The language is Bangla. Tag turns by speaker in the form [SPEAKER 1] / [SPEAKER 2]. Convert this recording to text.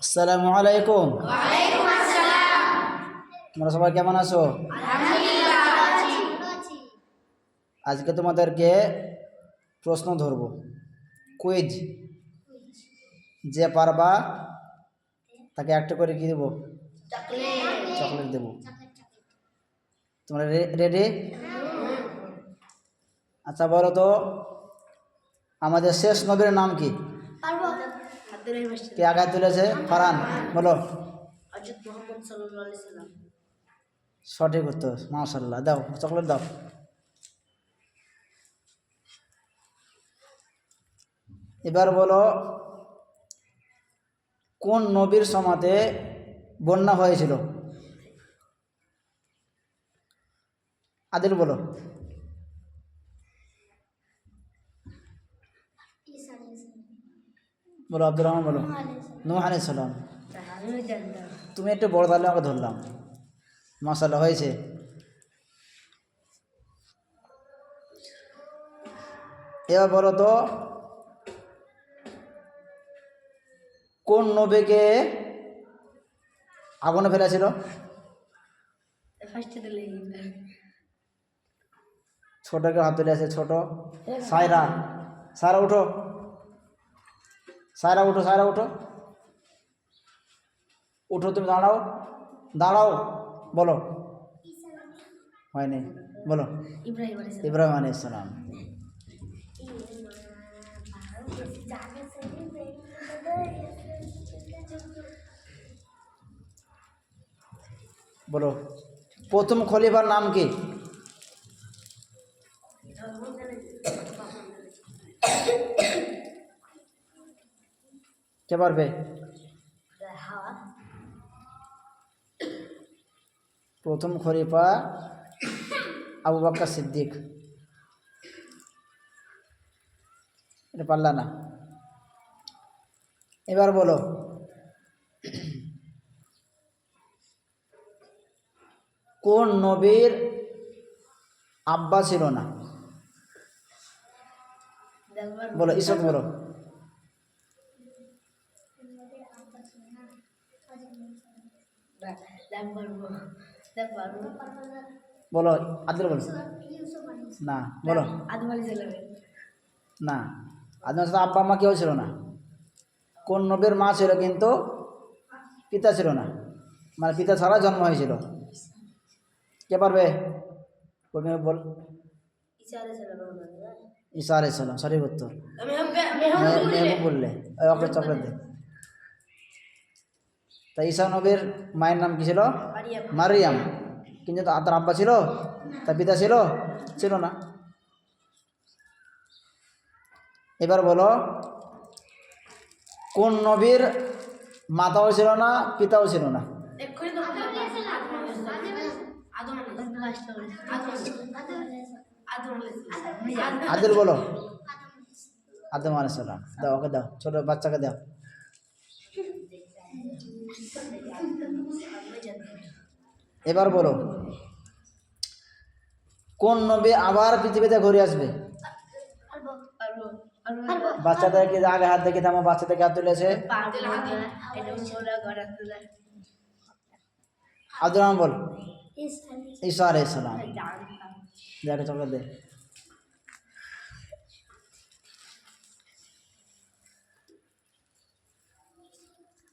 [SPEAKER 1] আসসালামু আলাইকুম।
[SPEAKER 2] ওয়ালাইকুম আসসালাম।
[SPEAKER 1] তোমরা সবাই কেমন আছো?
[SPEAKER 2] আলহামদুলিল্লাহ আছি।
[SPEAKER 1] আজকে তোমাদেরকে প্রশ্ন ধরব, কুইজ। যে পারবা তাকে একটা করে কি দেবো? চকলেট দেব। তোমরা রেডি? আচ্ছা বলো তো, আমাদের শেষ নবীর নাম কি? কে আগে তুলেছে? ফারহান বলো। সঠিক উত্তর, মাশাআল্লাহ। দাও চকলেট দাও। এবার বলো, কোন নবীর সমাজে বন্যা হয়েছিল? আদিল বলো। বলো আব্দুর রহমান বলো। নূহ আলাইহিস সালাম। তুমি একটু বড় তাহলে আমাকে ধরলাম। মাশাআল্লাহ, হয়েছে। এবার বলো তো, কোন নবীকে আগুনে ফেলেছিল? ছোটকে হাত তুলে আছে, ছোট সায়রা। সায়রা উঠো, সায়রা উঠো, সায়রা উঠো, উঠো, তুমি দাঁড়াও, দাঁড়াও, বলো। হয়নি, বলো। ইব্রাহিম আলাইহিস সালাম। বলো, প্রথম খলিফার নাম কি? কে পারবে? প্রথম খলিফা আবু বকর সিদ্দিক। এটা পারলা না। এবার বলো, কোন নবীর আব্বা ছিল না? বলো, ইসক বলো। বলো আদিল বলো। না, বলো। না, আদম সাথে আব্বা মা কেউ ছিল না। কোন নবীর মা ছিল কিন্তু পিতা ছিল না, মানে পিতা ছাড়া জন্ম হয়েছিল? কে পারবে? বল। ঈসা আলাইহিস সালাম, সঠিক উত্তর। মেহবুব বললে, ওকে চকলেট দে। তা ঈসা নবীর মায়ের নাম কি ছিল? মারিয়াম। কিন্তু তার আব্বা ছিল? তার পিতা ছিল? ছিল না। এবার বলো, কোন নবীর মাতাও ছিল না, পিতাও ছিল না? আদিল বলো। আদম আলাইহিস সালাম। দাও, ওকে দাও, ছোট বাচ্চাকে দাও। এবার বলো, কোন নবী আবার পৃথিবীতে ঘুরে আসবে? বাচ্চাদেরকে আগে হাত দেখে দাম, বাচ্চাদেরকে হাত তুলেছে। আব্দুর রহমান বল। ঈসা আলাইহিস সালাম। দেখো চকলেট দে।